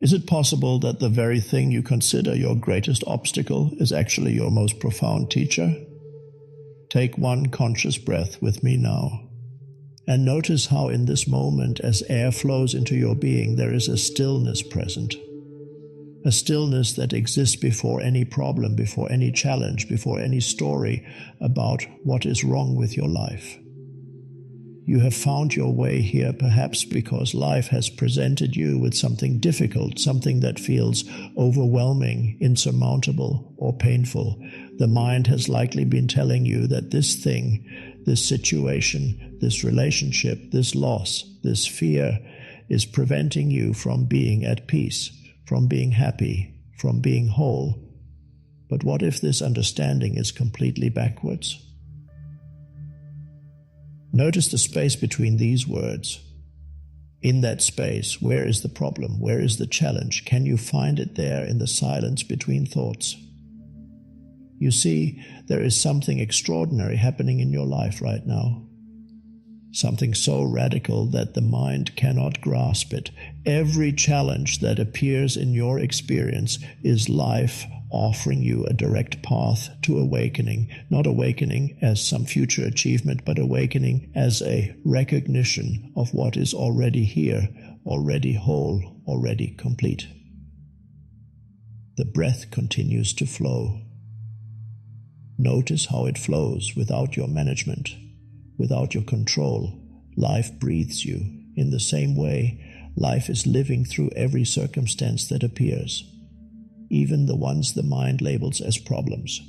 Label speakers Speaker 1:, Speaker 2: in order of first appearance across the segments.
Speaker 1: Is it possible that the very thing you consider your greatest obstacle is actually your most profound teacher? Take one conscious breath with me now. And notice how in this moment, as air flows into your being, there is a stillness present. A stillness that exists before any problem, before any challenge, before any story about what is wrong with your life. You have found your way here perhaps because life has presented you with something difficult, something that feels overwhelming, insurmountable, or painful. The mind has likely been telling you that this thing, this situation, this relationship, this loss, this fear is preventing you from being at peace, from being happy, from being whole. But what if this understanding is completely backwards? Notice the space between these words. In that space, where is the problem? Where is the challenge? Can you find it there in the silence between thoughts? You see, there is something extraordinary happening in your life right now. Something so radical that the mind cannot grasp it. Every challenge that appears in your experience is life offering you a direct path to awakening. Not awakening as some future achievement, but awakening as a recognition of what is already here, already whole, already complete. The breath continues to flow. Notice how it flows without your management, without your control. Life breathes you. In the same way, life is living through every circumstance that appears, even the ones the mind labels as problems.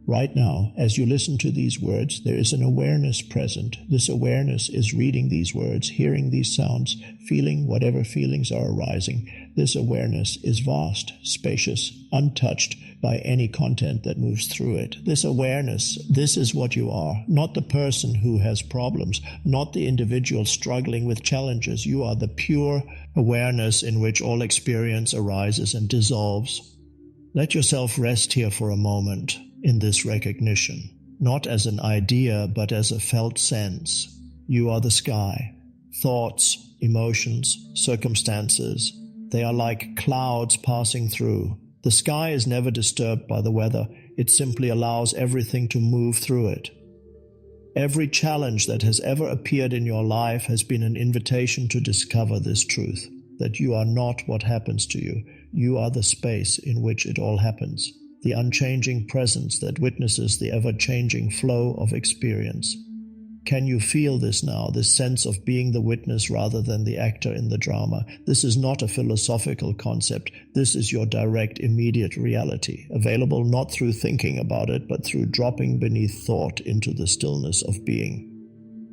Speaker 1: Right now, as you listen to these words, there is an awareness present. This awareness is reading these words, hearing these sounds, feeling whatever feelings are arising. This awareness is vast, spacious, untouched by any content that moves through it. This awareness, this is what you are, not the person who has problems, not the individual struggling with challenges. You are the pure awareness in which all experience arises and dissolves. Let yourself rest here for a moment in this recognition, not as an idea, but as a felt sense. You are the sky. Thoughts, emotions, circumstances, they are like clouds passing through. The sky is never disturbed by the weather. It simply allows everything to move through it. Every challenge that has ever appeared in your life has been an invitation to discover this truth, that you are not what happens to you. You are the space in which it all happens, the unchanging presence that witnesses the ever-changing flow of experience. Can you feel this now, this sense of being the witness rather than the actor in the drama? This is not a philosophical concept. This is your direct, immediate reality, available not through thinking about it, but through dropping beneath thought into the stillness of being.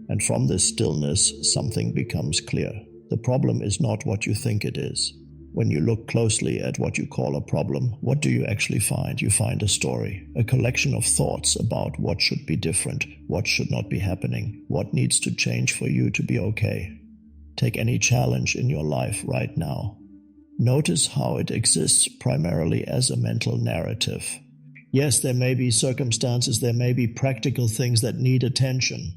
Speaker 1: And from this stillness, something becomes clear. The problem is not what you think it is. When you look closely at what you call a problem, what do you actually find? You find a story, a collection of thoughts about what should be different, what should not be happening, what needs to change for you to be okay. Take any challenge in your life right now. Notice how it exists primarily as a mental narrative. Yes, there may be circumstances, there may be practical things that need attention.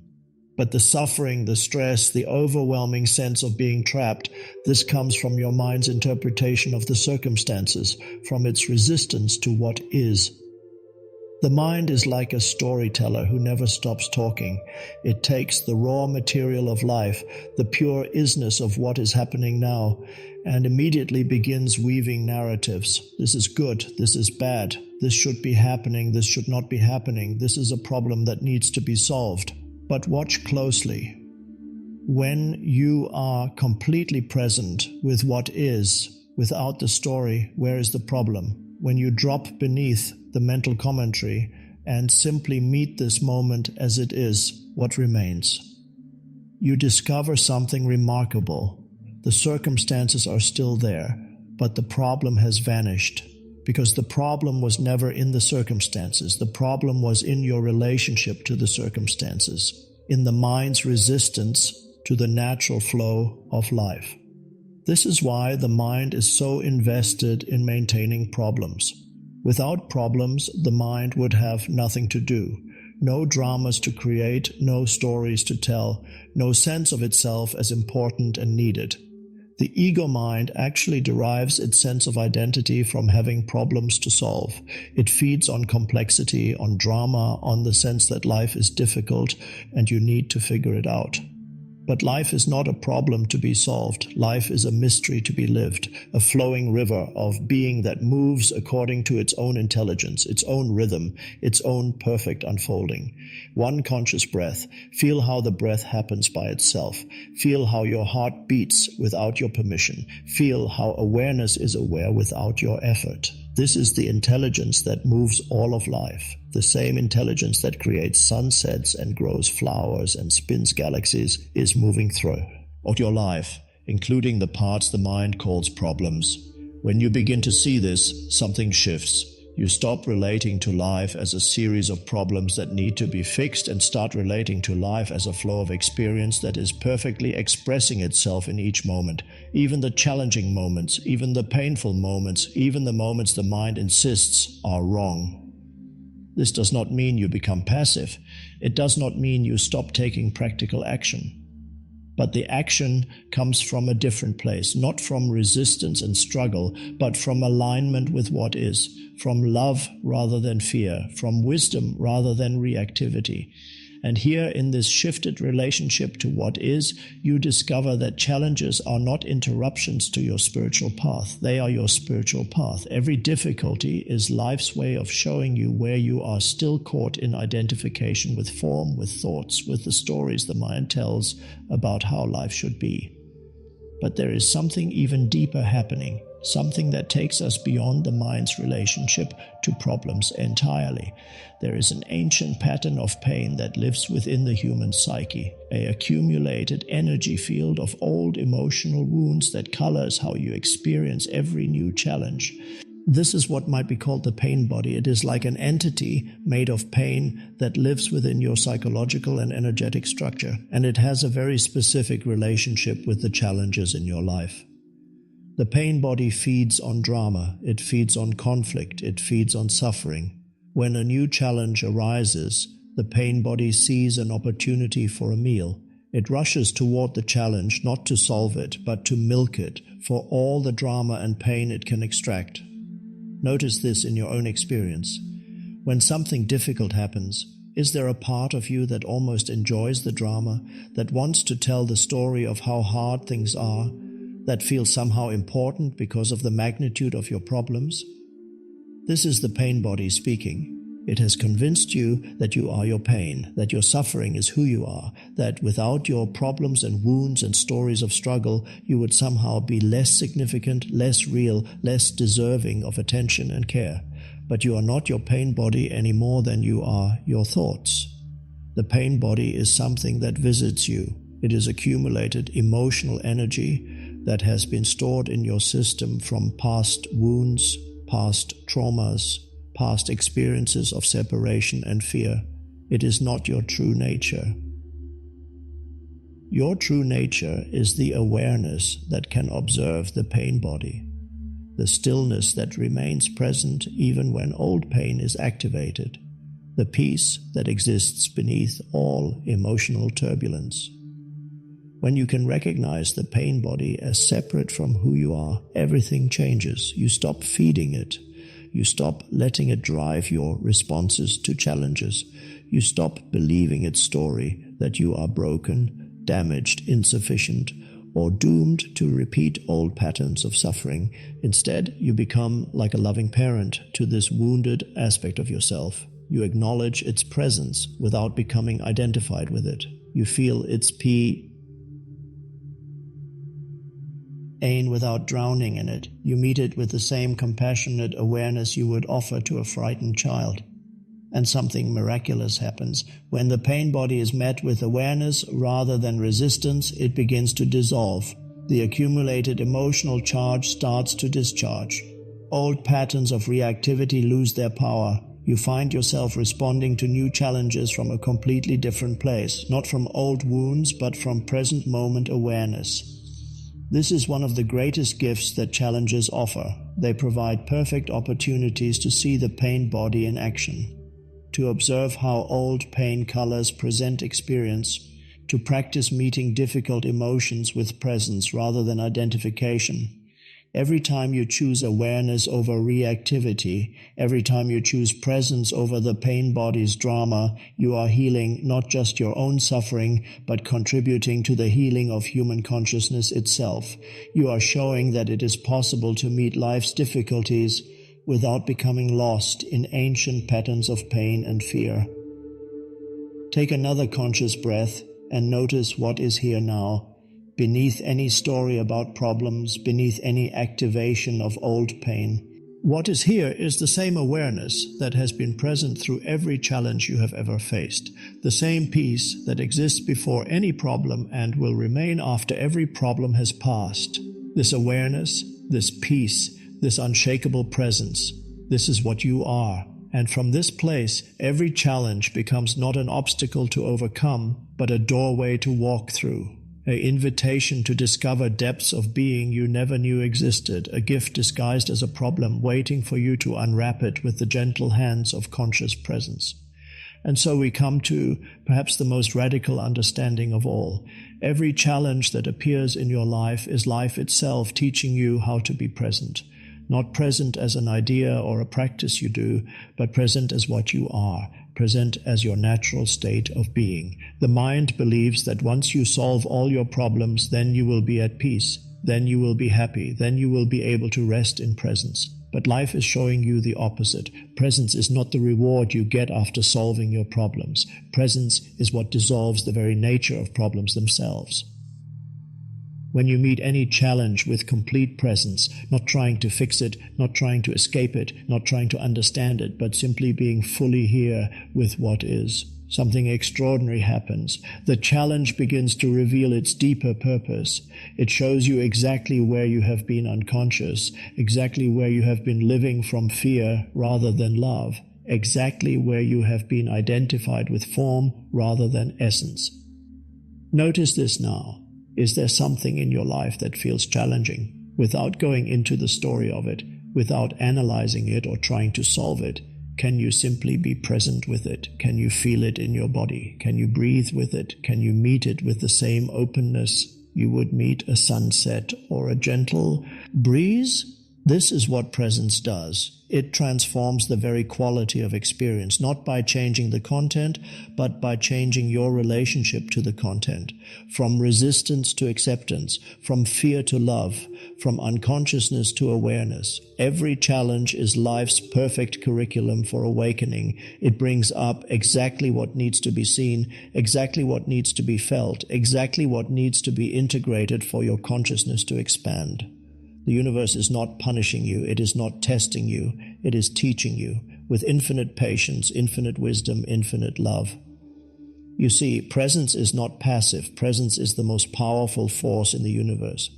Speaker 1: But the suffering, the stress, the overwhelming sense of being trapped, this comes from your mind's interpretation of the circumstances, from its resistance to what is. The mind is like a storyteller who never stops talking. It takes the raw material of life, the pure isness of what is happening now, and immediately begins weaving narratives. This is good, this is bad, this should be happening, this should not be happening, this is a problem that needs to be solved. But watch closely. When you are completely present with what is, without the story, where is the problem? When you drop beneath the mental commentary and simply meet this moment as it is, what remains? You discover something remarkable. The circumstances are still there, but the problem has vanished. Because the problem was never in the circumstances. The problem was in your relationship to the circumstances, in the mind's resistance to the natural flow of life. This is why the mind is so invested in maintaining problems. Without problems, the mind would have nothing to do. No dramas to create, no stories to tell, no sense of itself as important and needed. The ego mind actually derives its sense of identity from having problems to solve. It feeds on complexity, on drama, on the sense that life is difficult and you need to figure it out. But life is not a problem to be solved. Life is a mystery to be lived, a flowing river of being that moves according to its own intelligence, its own rhythm, its own perfect unfolding. One conscious breath. Feel how the breath happens by itself. Feel how your heart beats without your permission. Feel how awareness is aware without your effort. This is the intelligence that moves all of life, the same intelligence that creates sunsets and grows flowers and spins galaxies is moving through your life, including the parts the mind calls problems. When you begin to see this, something shifts. You stop relating to life as a series of problems that need to be fixed and start relating to life as a flow of experience that is perfectly expressing itself in each moment. Even the challenging moments, even the painful moments, even the moments the mind insists are wrong. This does not mean you become passive. It does not mean you stop taking practical action. But the action comes from a different place, not from resistance and struggle, but from alignment with what is, from love rather than fear, from wisdom rather than reactivity. And here in this shifted relationship to what is, you discover that challenges are not interruptions to your spiritual path. They are your spiritual path. Every difficulty is life's way of showing you where you are still caught in identification with form, with thoughts, with the stories the mind tells about how life should be. But there is something even deeper happening, something that takes us beyond the mind's relationship to problems entirely. There is an ancient pattern of pain that lives within the human psyche, an accumulated energy field of old emotional wounds that colors how you experience every new challenge. This is what might be called the pain body. It is like an entity made of pain that lives within your psychological and energetic structure, and it has a very specific relationship with the challenges in your life. The pain body feeds on drama, it feeds on conflict, it feeds on suffering. When a new challenge arises, the pain body sees an opportunity for a meal. It rushes toward the challenge not to solve it, but to milk it for all the drama and pain it can extract. Notice this in your own experience. When something difficult happens, is there a part of you that almost enjoys the drama, that wants to tell the story of how hard things are, that feels somehow important because of the magnitude of your problems? This is the pain body speaking. It has convinced you that you are your pain, that your suffering is who you are, that without your problems and wounds and stories of struggle, you would somehow be less significant, less real, less deserving of attention and care. But you are not your pain body any more than you are your thoughts. The pain body is something that visits you. It is accumulated emotional energy that has been stored in your system from past wounds, past traumas, past experiences of separation and fear. It is not your true nature. Your true nature is the awareness that can observe the pain body, the stillness that remains present even when old pain is activated, the peace that exists beneath all emotional turbulence. When you can recognize the pain body as separate from who you are, everything changes. You stop feeding it. You stop letting it drive your responses to challenges. You stop believing its story that you are broken, damaged, insufficient, or doomed to repeat old patterns of suffering. Instead, you become like a loving parent to this wounded aspect of yourself. You acknowledge its presence without becoming identified with it. You feel its pain without drowning in it. You meet it with the same compassionate awareness you would offer to a frightened child. And something miraculous happens. When the pain body is met with awareness rather than resistance, it begins to dissolve. The accumulated emotional charge starts to discharge. Old patterns of reactivity lose their power. You find yourself responding to new challenges from a completely different place, not from old wounds, but from present moment awareness. This is one of the greatest gifts that challenges offer. They provide perfect opportunities to see the pain body in action, to observe how old pain colors present experience, to practice meeting difficult emotions with presence rather than identification. Every time you choose awareness over reactivity, every time you choose presence over the pain body's drama, you are healing not just your own suffering, but contributing to the healing of human consciousness itself. You are showing that it is possible to meet life's difficulties without becoming lost in ancient patterns of pain and fear. Take another conscious breath and notice what is here now. Beneath any story about problems, beneath any activation of old pain. What is here is the same awareness that has been present through every challenge you have ever faced, the same peace that exists before any problem and will remain after every problem has passed. This awareness, this peace, this unshakable presence, this is what you are. And from this place, every challenge becomes not an obstacle to overcome, but a doorway to walk through. An invitation to discover depths of being you never knew existed, a gift disguised as a problem waiting for you to unwrap it with the gentle hands of conscious presence. And so we come to perhaps the most radical understanding of all. Every challenge that appears in your life is life itself teaching you how to be present. Not present as an idea or a practice you do, but present as what you are. Present as your natural state of being. The mind believes that once you solve all your problems, then you will be at peace, then you will be happy, then you will be able to rest in presence. But life is showing you the opposite. Presence is not the reward you get after solving your problems. Presence is what dissolves the very nature of problems themselves. When you meet any challenge with complete presence, not trying to fix it, not trying to escape it, not trying to understand it, but simply being fully here with what is, something extraordinary happens. The challenge begins to reveal its deeper purpose. It shows you exactly where you have been unconscious, exactly where you have been living from fear rather than love, exactly where you have been identified with form rather than essence. Notice this now. Is there something in your life that feels challenging? Without going into the story of it, without analyzing it or trying to solve it, can you simply be present with it? Can you feel it in your body? Can you breathe with it? Can you meet it with the same openness you would meet a sunset or a gentle breeze? This is what presence does. It transforms the very quality of experience, not by changing the content, but by changing your relationship to the content. From resistance to acceptance, from fear to love, from unconsciousness to awareness. Every challenge is life's perfect curriculum for awakening. It brings up exactly what needs to be seen, exactly what needs to be felt, exactly what needs to be integrated for your consciousness to expand. The universe is not punishing you, it is not testing you, it is teaching you with infinite patience, infinite wisdom, infinite love. You see, presence is not passive. Presence is the most powerful force in the universe.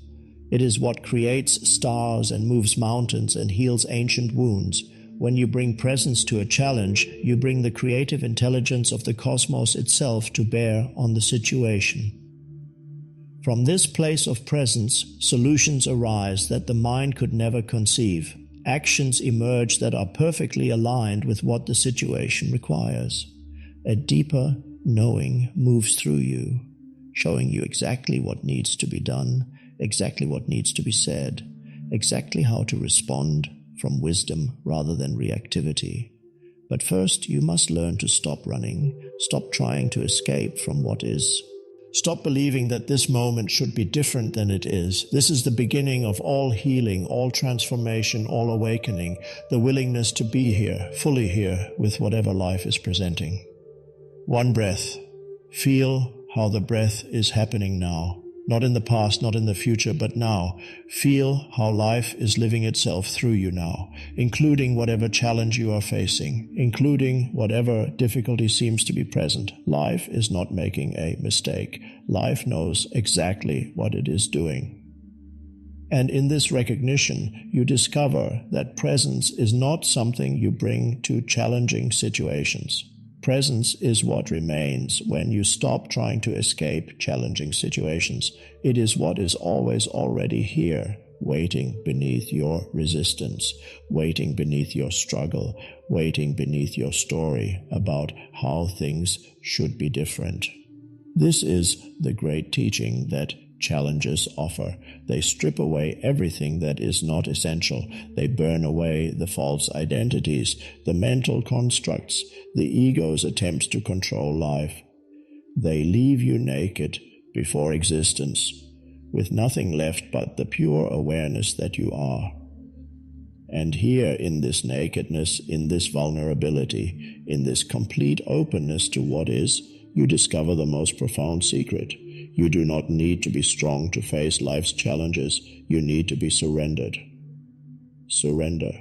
Speaker 1: It is what creates stars and moves mountains and heals ancient wounds. When you bring presence to a challenge, you bring the creative intelligence of the cosmos itself to bear on the situation. From this place of presence, solutions arise that the mind could never conceive. Actions emerge that are perfectly aligned with what the situation requires. A deeper knowing moves through you, showing you exactly what needs to be done, exactly what needs to be said, exactly how to respond from wisdom rather than reactivity. But first, you must learn to stop running, stop trying to escape from what is. Stop believing that this moment should be different than it is. This is the beginning of all healing, all transformation, all awakening, the willingness to be here, fully here, with whatever life is presenting. One breath. Feel how the breath is happening now. Not in the past, not in the future, but now. Feel how life is living itself through you now, including whatever challenge you are facing, including whatever difficulty seems to be present. Life is not making a mistake. Life knows exactly what it is doing. And in this recognition, you discover that presence is not something you bring to challenging situations. Presence is what remains when you stop trying to escape challenging situations. It is what is always already here, waiting beneath your resistance, waiting beneath your struggle, waiting beneath your story about how things should be different. This is the great teaching that challenges offer. They strip away everything that is not essential. They burn away the false identities, the mental constructs, the ego's attempts to control life. They leave you naked before existence, with nothing left but the pure awareness that you are. And here in this nakedness, in this vulnerability, in this complete openness to what is, you discover the most profound secret. You do not need to be strong to face life's challenges. You need to be surrendered. Surrender.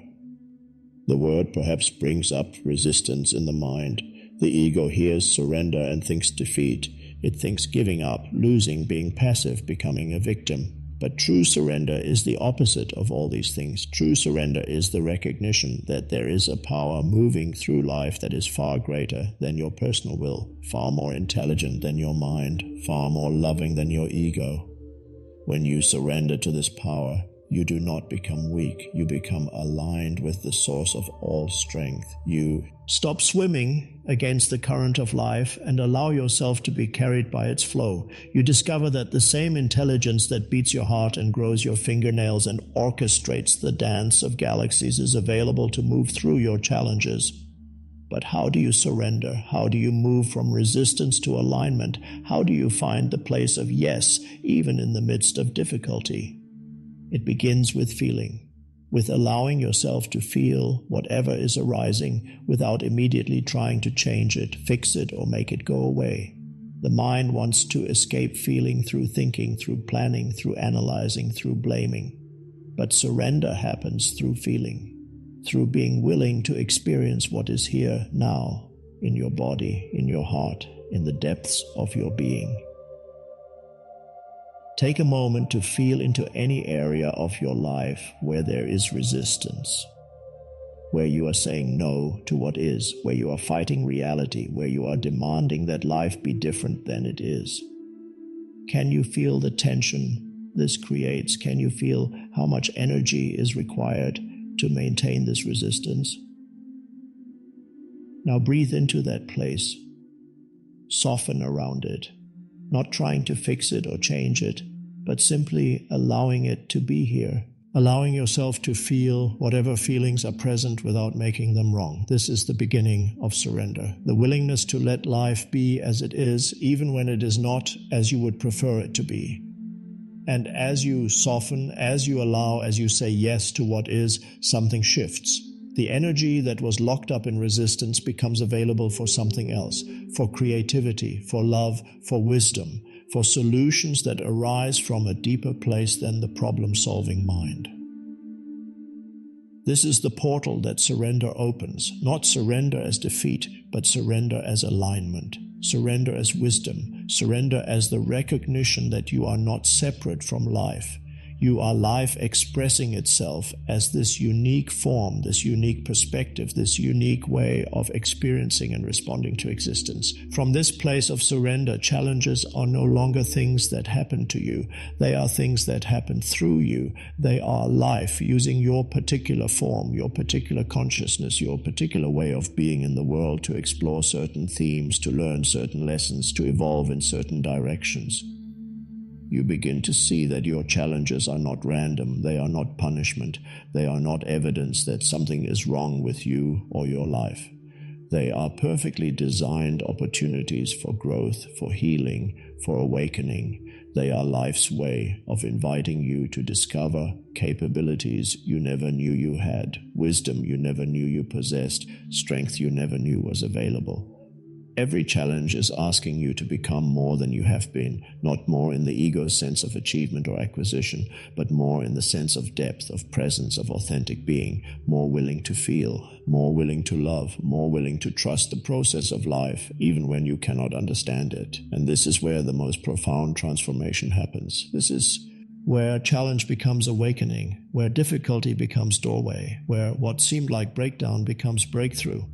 Speaker 1: The word perhaps brings up resistance in the mind. The ego hears surrender and thinks defeat. It thinks giving up, losing, being passive, becoming a victim. But true surrender is the opposite of all these things. True surrender is the recognition that there is a power moving through life that is far greater than your personal will, far more intelligent than your mind, far more loving than your ego. When you surrender to this power, you do not become weak. You become aligned with the source of all strength. You stop swimming against the current of life and allow yourself to be carried by its flow. You discover that the same intelligence that beats your heart and grows your fingernails and orchestrates the dance of galaxies is available to move through your challenges. But how do you surrender? How do you move from resistance to alignment? How do you find the place of yes, even in the midst of difficulty? It begins with feeling, with allowing yourself to feel whatever is arising without immediately trying to change it, fix it, or make it go away. The mind wants to escape feeling through thinking, through planning, through analyzing, through blaming. But surrender happens through feeling, through being willing to experience what is here now, in your body, in your heart, in the depths of your being. Take a moment to feel into any area of your life where there is resistance, where you are saying no to what is, where you are fighting reality, where you are demanding that life be different than it is. Can you feel the tension this creates? Can you feel how much energy is required to maintain this resistance? Now breathe into that place. Soften around it. Not trying to fix it or change it, but simply allowing it to be here, allowing yourself to feel whatever feelings are present without making them wrong. This is the beginning of surrender, the willingness to let life be as it is, even when it is not as you would prefer it to be. And as you soften, as you allow, as you say yes to what is, something shifts. The energy that was locked up in resistance becomes available for something else, for creativity, for love, for wisdom, for solutions that arise from a deeper place than the problem-solving mind. This is the portal that surrender opens, not surrender as defeat, but surrender as alignment, surrender as wisdom, surrender as the recognition that you are not separate from life. You are life expressing itself as this unique form, this unique perspective, this unique way of experiencing and responding to existence. From this place of surrender, challenges are no longer things that happen to you. They are things that happen through you. They are life using your particular form, your particular consciousness, your particular way of being in the world to explore certain themes, to learn certain lessons, to evolve in certain directions. You begin to see that your challenges are not random, they are not punishment, they are not evidence that something is wrong with you or your life. They are perfectly designed opportunities for growth, for healing, for awakening. They are life's way of inviting you to discover capabilities you never knew you had, wisdom you never knew you possessed, strength you never knew was available. Every challenge is asking you to become more than you have been, not more in the ego's sense of achievement or acquisition, but more in the sense of depth, of presence, of authentic being, more willing to feel, more willing to love, more willing to trust the process of life, even when you cannot understand it. And this is where the most profound transformation happens. This is where challenge becomes awakening, where difficulty becomes doorway, where what seemed like breakdown becomes breakthrough.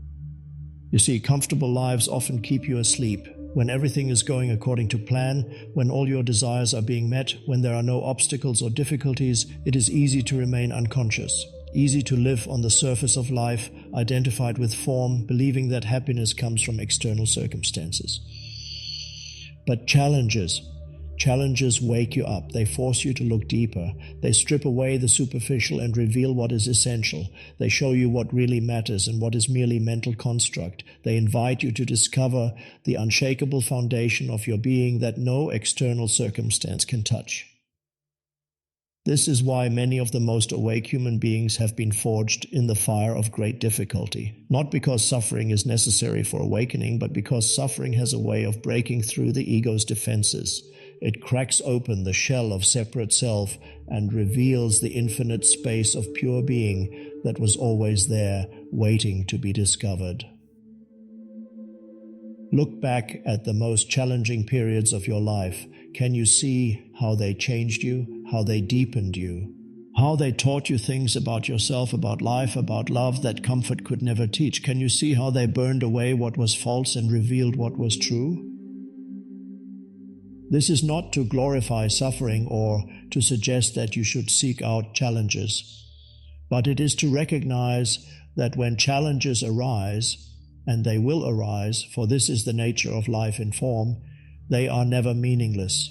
Speaker 1: You see, comfortable lives often keep you asleep. When everything is going according to plan, when all your desires are being met, when there are no obstacles or difficulties, it is easy to remain unconscious, easy to live on the surface of life, identified with form, believing that happiness comes from external circumstances. But challenges wake you up. They force you to look deeper. They strip away the superficial and reveal what is essential. They show you what really matters and what is merely mental construct. They invite you to discover the unshakable foundation of your being that no external circumstance can touch. This is why many of the most awake human beings have been forged in the fire of great difficulty. Not because suffering is necessary for awakening, but because suffering has a way of breaking through the ego's defenses. It cracks open the shell of separate self and reveals the infinite space of pure being that was always there, waiting to be discovered. Look back at the most challenging periods of your life. Can you see how they changed you, how they deepened you, how they taught you things about yourself, about life, about love that comfort could never teach? Can you see how they burned away what was false and revealed what was true? This is not to glorify suffering or to suggest that you should seek out challenges, but it is to recognize that when challenges arise, and they will arise, for this is the nature of life in form, they are never meaningless.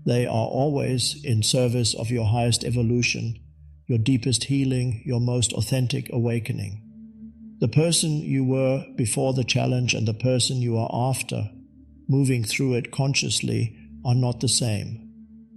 Speaker 1: They are always in service of your highest evolution, your deepest healing, your most authentic awakening. The person you were before the challenge and the person you are after, moving through it consciously, are not the same.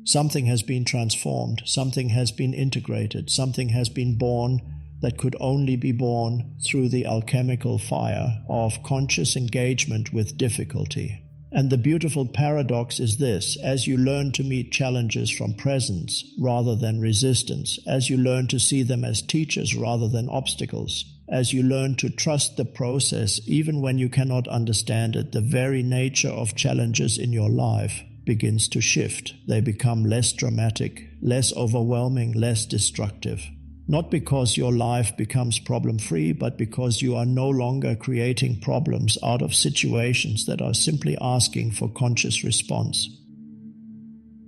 Speaker 1: Something has been transformed, something has been integrated, something has been born that could only be born through the alchemical fire of conscious engagement with difficulty. And the beautiful paradox is this: as you learn to meet challenges from presence rather than resistance, as you learn to see them as teachers rather than obstacles, as you learn to trust the process even when you cannot understand it, the very nature of challenges in your life begins to shift. They become less dramatic, less overwhelming, less destructive. Not because your life becomes problem-free, but because you are no longer creating problems out of situations that are simply asking for conscious response.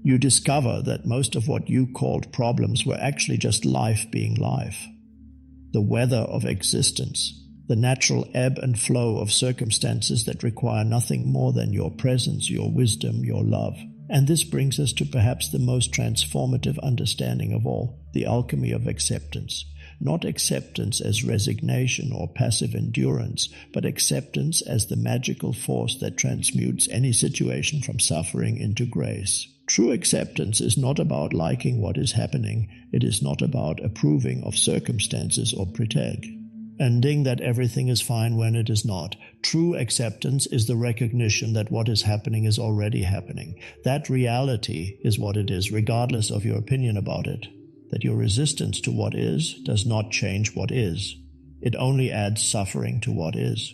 Speaker 1: You discover that most of what you called problems were actually just life being life. The weather of existence, the natural ebb and flow of circumstances that require nothing more than your presence, your wisdom, your love. And this brings us to perhaps the most transformative understanding of all, the alchemy of acceptance. Not acceptance as resignation or passive endurance, but acceptance as the magical force that transmutes any situation from suffering into grace. True acceptance is not about liking what is happening. It is not about approving of circumstances or pretending that everything is fine when it is not. True acceptance is the recognition that what is happening is already happening. That reality is what it is, regardless of your opinion about it. That your resistance to what is does not change what is. It only adds suffering to what is.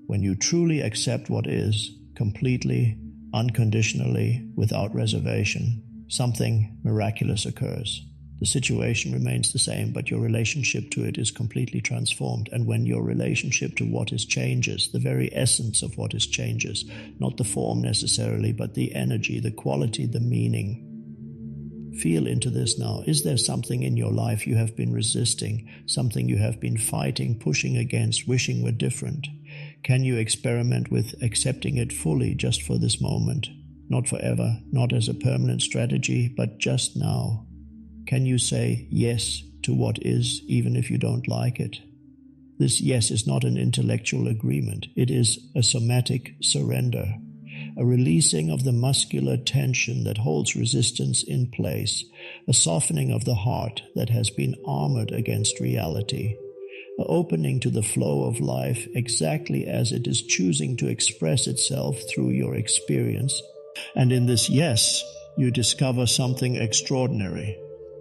Speaker 1: When you truly accept what is, completely, unconditionally, without reservation, something miraculous occurs. The situation remains the same, but your relationship to it is completely transformed. And when your relationship to what is changes, the very essence of what is changes, not the form necessarily, but the energy, the quality, the meaning. Feel into this now. Is there something in your life you have been resisting, something you have been fighting, pushing against, wishing were different? Can you experiment with accepting it fully just for this moment? Not forever, not as a permanent strategy, but just now. Can you say yes to what is, even if you don't like it? This yes is not an intellectual agreement. It is a somatic surrender, a releasing of the muscular tension that holds resistance in place, a softening of the heart that has been armored against reality, an opening to the flow of life exactly as it is choosing to express itself through your experience. And in this yes, you discover something extraordinary.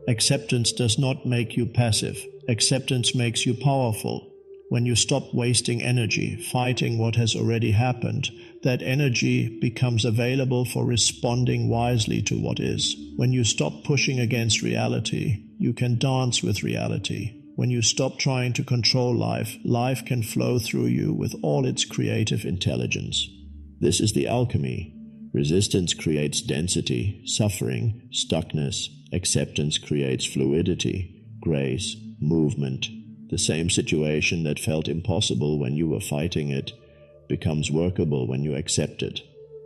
Speaker 1: Acceptance does not make you passive. Acceptance makes you powerful. When you stop wasting energy fighting what has already happened, that energy becomes available for responding wisely to what is. When you stop pushing against reality, you can dance with reality. When you stop trying to control life, life can flow through you with all its creative intelligence. This is the alchemy. Resistance creates density, suffering, stuckness. Acceptance creates fluidity, grace, movement. The same situation that felt impossible when you were fighting it becomes workable when you accept it.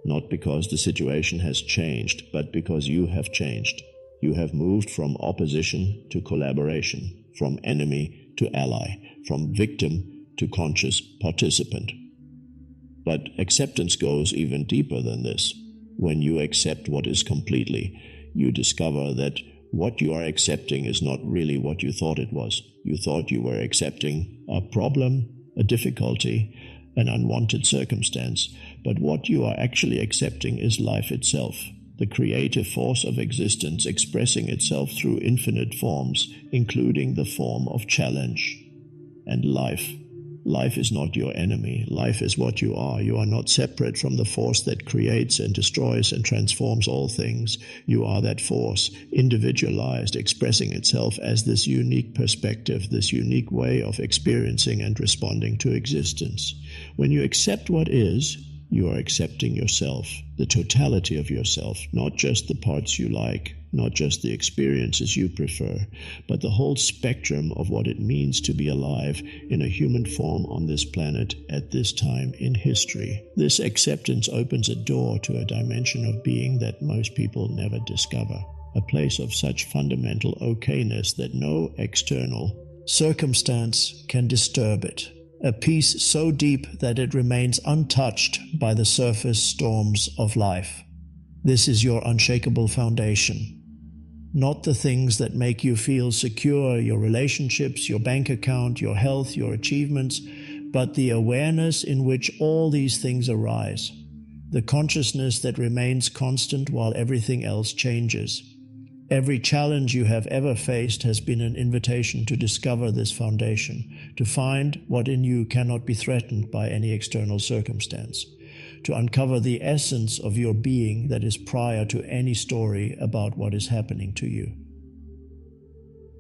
Speaker 1: not because the situation has changed, but because you have changed. You have moved from opposition to collaboration, from enemy to ally, from victim to conscious participant. But acceptance goes even deeper than this. When you accept what is completely, you discover that what you are accepting is not really what you thought it was. You thought you were accepting a problem, a difficulty, an unwanted circumstance, but what you are actually accepting is life itself, the creative force of existence expressing itself through infinite forms, including the form of challenge. And life. Life is not your enemy. Life is what you are. You are not separate from the force that creates and destroys and transforms all things. You are that force, individualized, expressing itself as this unique perspective, this unique way of experiencing and responding to existence. When you accept what is, you are accepting yourself, the totality of yourself, not just the parts you like, not just the experiences you prefer, but the whole spectrum of what it means to be alive in a human form on this planet at this time in history. This acceptance opens a door to a dimension of being that most people never discover, a place of such fundamental okayness that no external circumstance can disturb it. A peace so deep that it remains untouched by the surface storms of life. This is your unshakable foundation. Not the things that make you feel secure, your relationships, your bank account, your health, your achievements, but the awareness in which all these things arise. The consciousness that remains constant while everything else changes. Every challenge you have ever faced has been an invitation to discover this foundation, to find what in you cannot be threatened by any external circumstance, to uncover the essence of your being that is prior to any story about what is happening to you.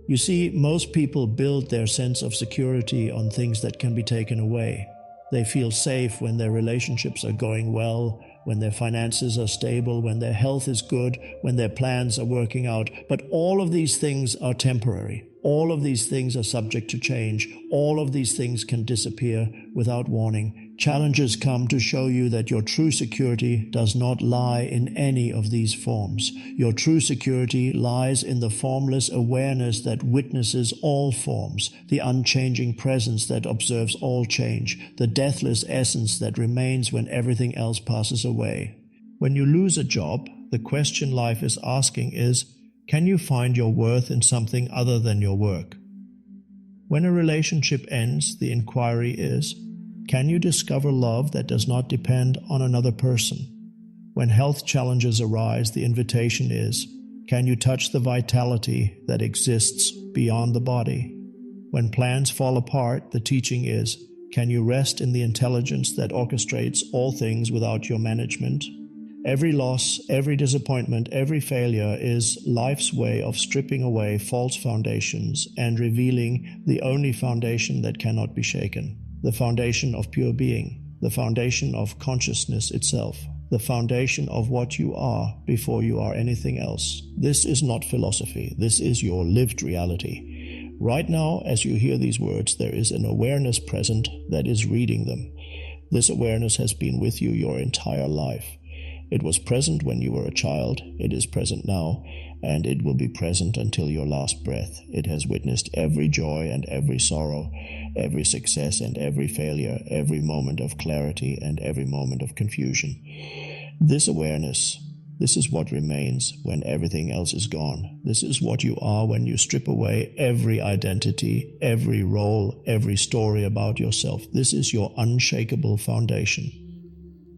Speaker 1: You see, most people build their sense of security on things that can be taken away. They feel safe when their relationships are going well, when their finances are stable, when their health is good, when their plans are working out. But all of these things are temporary. All of these things are subject to change. All of these things can disappear without warning. Challenges come to show you that your true security does not lie in any of these forms. Your true security lies in the formless awareness that witnesses all forms, the unchanging presence that observes all change, the deathless essence that remains when everything else passes away. When you lose a job, the question life is asking is, can you find your worth in something other than your work? When a relationship ends, the inquiry is, can you discover love that does not depend on another person? When health challenges arise, the invitation is, can you touch the vitality that exists beyond the body? When plans fall apart, the teaching is, can you rest in the intelligence that orchestrates all things without your management? Every loss, every disappointment, every failure is life's way of stripping away false foundations and revealing the only foundation that cannot be shaken, the foundation of pure being, the foundation of consciousness itself, the foundation of what you are before you are anything else. This is not philosophy. This is your lived reality. Right now, as you hear these words, there is an awareness present that is reading them. This awareness has been with you your entire life. It was present when you were a child, it is present now, and it will be present until your last breath. It has witnessed every joy and every sorrow, every success and every failure, every moment of clarity and every moment of confusion. This awareness, this is what remains when everything else is gone. This is what you are when you strip away every identity, every role, every story about yourself. This is your unshakable foundation.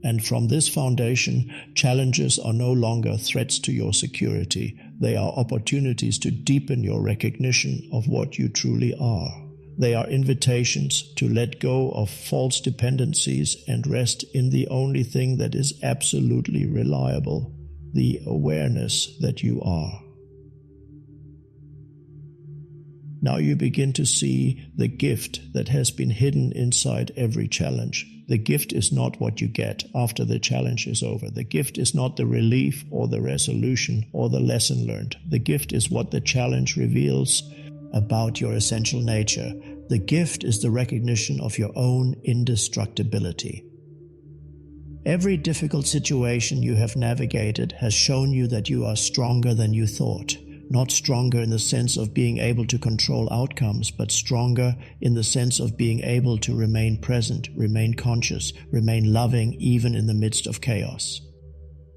Speaker 1: And from this foundation, challenges are no longer threats to your security. They are opportunities to deepen your recognition of what you truly are. They are invitations to let go of false dependencies and rest in the only thing that is absolutely reliable, the awareness that you are. Now you begin to see the gift that has been hidden inside every challenge. The gift is not what you get after the challenge is over. The gift is not the relief or the resolution or the lesson learned. The gift is what the challenge reveals about your essential nature. The gift is the recognition of your own indestructibility. Every difficult situation you have navigated has shown you that you are stronger than you thought. Not stronger in the sense of being able to control outcomes, but stronger in the sense of being able to remain present, remain conscious, remain loving even in the midst of chaos.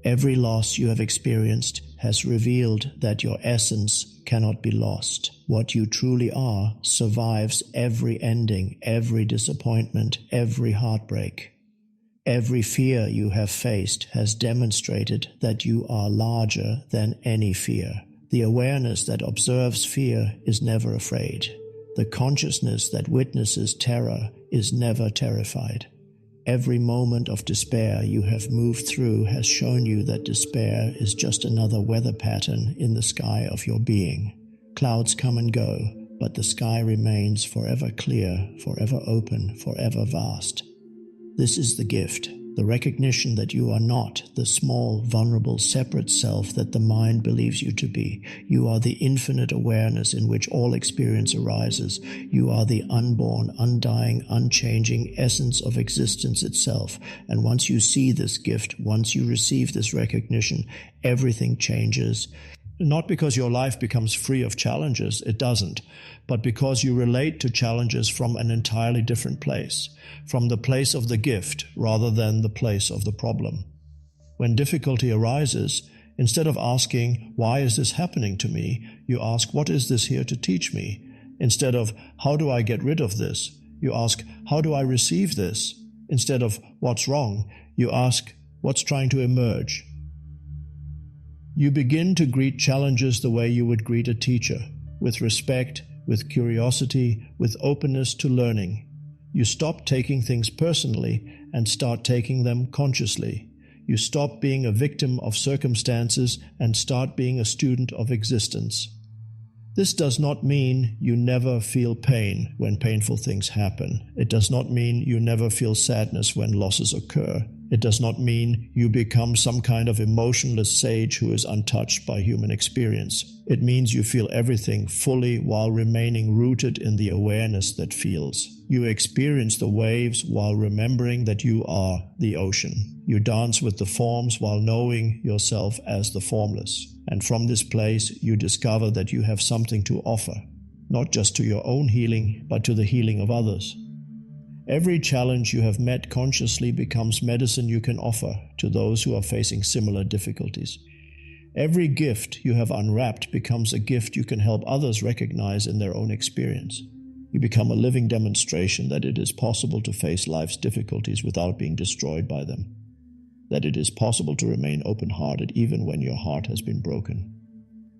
Speaker 1: Every loss you have experienced has revealed that your essence cannot be lost. What you truly are survives every ending, every disappointment, every heartbreak. Every fear you have faced has demonstrated that you are larger than any fear. The awareness that observes fear is never afraid. The consciousness that witnesses terror is never terrified. Every moment of despair you have moved through has shown you that despair is just another weather pattern in the sky of your being. Clouds come and go, but the sky remains forever clear, forever open, forever vast. This is the gift, the recognition that you are not the small, vulnerable, separate self that the mind believes you to be. You are the infinite awareness in which all experience arises. You are the unborn, undying, unchanging essence of existence itself. And once you see this gift, once you receive this recognition, everything changes. Not because your life becomes free of challenges, it doesn't, but because you relate to challenges from an entirely different place, from the place of the gift rather than the place of the problem. When difficulty arises, instead of asking, "Why is this happening to me?" you ask, "What is this here to teach me?" Instead of, "How do I get rid of this?" you ask, "How do I receive this?" Instead of, "What's wrong?" you ask, "What's trying to emerge?" You begin to greet challenges the way you would greet a teacher, with respect, with curiosity, with openness to learning. You stop taking things personally and start taking them consciously. You stop being a victim of circumstances and start being a student of existence. This does not mean you never feel pain when painful things happen. It does not mean you never feel sadness when losses occur. It does not mean you become some kind of emotionless sage who is untouched by human experience. It means you feel everything fully while remaining rooted in the awareness that feels. You experience the waves while remembering that you are the ocean. You dance with the forms while knowing yourself as the formless. And from this place, you discover that you have something to offer, not just to your own healing, but to the healing of others. Every challenge you have met consciously becomes medicine you can offer to those who are facing similar difficulties. Every gift you have unwrapped becomes a gift you can help others recognize in their own experience. You become a living demonstration that it is possible to face life's difficulties without being destroyed by them. That it is possible to remain open-hearted even when your heart has been broken.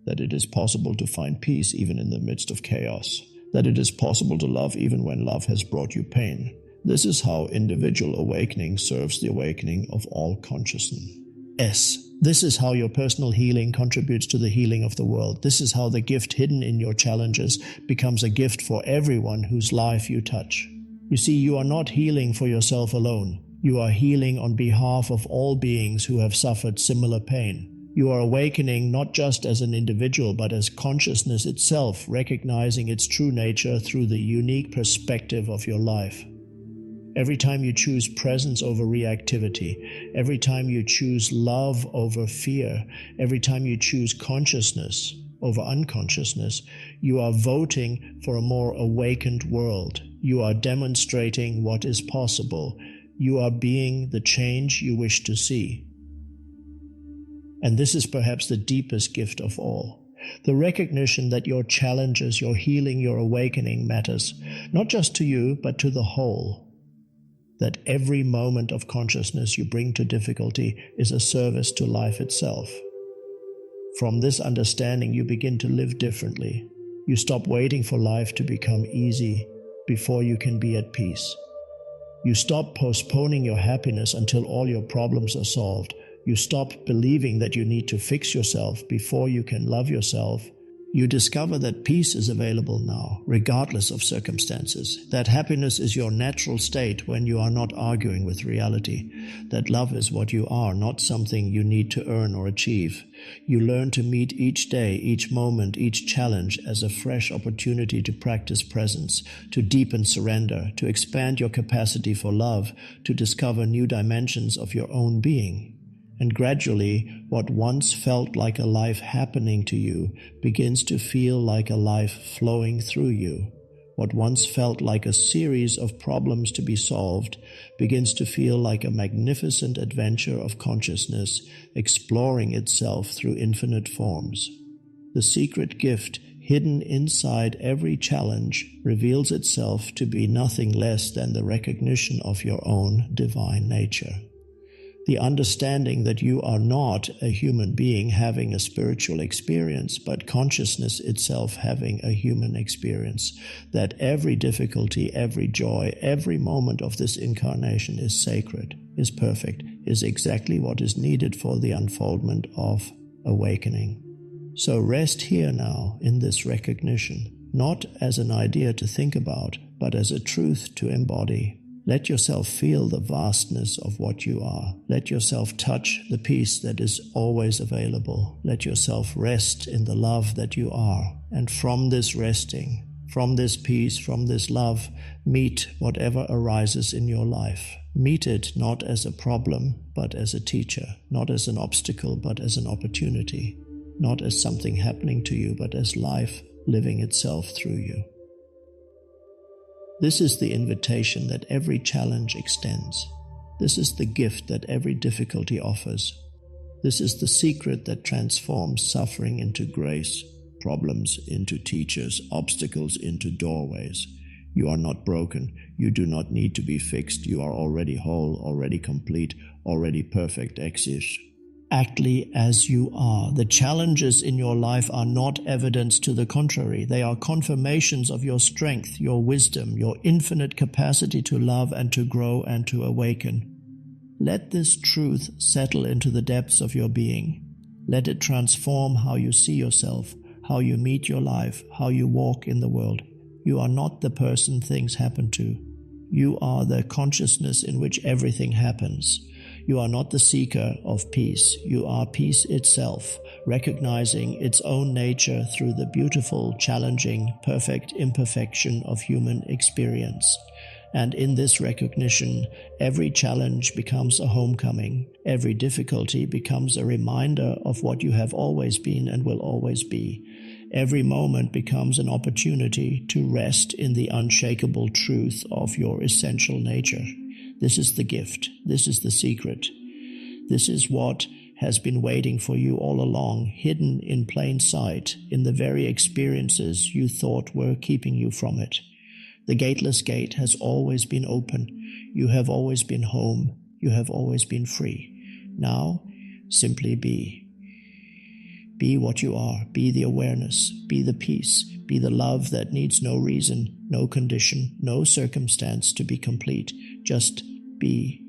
Speaker 1: That it is possible to find peace even in the midst of chaos. That it is possible to love even when love has brought you pain. This is how individual awakening serves the awakening of all consciousness. This is how your personal healing contributes to the healing of the world. This is how the gift hidden in your challenges becomes a gift for everyone whose life you touch. You see, you are not healing for yourself alone. You are healing on behalf of all beings who have suffered similar pain. You are awakening not just as an individual, but as consciousness itself, recognizing its true nature through the unique perspective of your life. Every time you choose presence over reactivity, every time you choose love over fear, every time you choose consciousness over unconsciousness, you are voting for a more awakened world. You are demonstrating what is possible. You are being the change you wish to see. And this is perhaps the deepest gift of all. The recognition that your challenges, your healing, your awakening matters, not just to you, but to the whole. That every moment of consciousness you bring to difficulty is a service to life itself. From this understanding, you begin to live differently. You stop waiting for life to become easy before you can be at peace. You stop postponing your happiness until all your problems are solved. You stop believing that you need to fix yourself before you can love yourself. You discover that peace is available now, regardless of circumstances, that happiness is your natural state when you are not arguing with reality, that love is what you are, not something you need to earn or achieve. You learn to meet each day, each moment, each challenge as a fresh opportunity to practice presence, to deepen surrender, to expand your capacity for love, to discover new dimensions of your own being. And gradually, what once felt like a life happening to you begins to feel like a life flowing through you. What once felt like a series of problems to be solved begins to feel like a magnificent adventure of consciousness exploring itself through infinite forms. The secret gift hidden inside every challenge reveals itself to be nothing less than the recognition of your own divine nature. The understanding that you are not a human being having a spiritual experience, but consciousness itself having a human experience, that every difficulty, every joy, every moment of this incarnation is sacred, is perfect, is exactly what is needed for the unfoldment of awakening. So rest here now in this recognition, not as an idea to think about, but as a truth to embody. Let yourself feel the vastness of what you are. Let yourself touch the peace that is always available. Let yourself rest in the love that you are. And from this resting, from this peace, from this love, meet whatever arises in your life. Meet it not as a problem, but as a teacher. Not as an obstacle, but as an opportunity. Not as something happening to you, but as life living itself through you. This is the invitation that every challenge extends. This is the gift that every difficulty offers. This is the secret that transforms suffering into grace, problems into teachers, obstacles into doorways. You are not broken. You do not need to be fixed. You are already whole, already complete, already perfect. Exist. Actly as you are. The challenges in your life are not evidence to the contrary. They are confirmations of your strength, your wisdom, your infinite capacity to love and to grow and to awaken. Let this truth settle into the depths of your being. Let it transform how you see yourself, how you meet your life, how you walk in the world. You are not the person things happen to. You are the consciousness in which everything happens. You are not the seeker of peace. You are peace itself, recognizing its own nature through the beautiful, challenging, perfect imperfection of human experience. And in this recognition, every challenge becomes a homecoming. Every difficulty becomes a reminder of what you have always been and will always be. Every moment becomes an opportunity to rest in the unshakable truth of your essential nature. This is the gift. This is the secret. This is what has been waiting for you all along, hidden in plain sight, in the very experiences you thought were keeping you from it. The gateless gate has always been open. You have always been home. You have always been free. Now, simply be. Be what you are. Be the awareness. Be the peace. Be the love that needs no reason, no condition, no circumstance to be complete. Just be.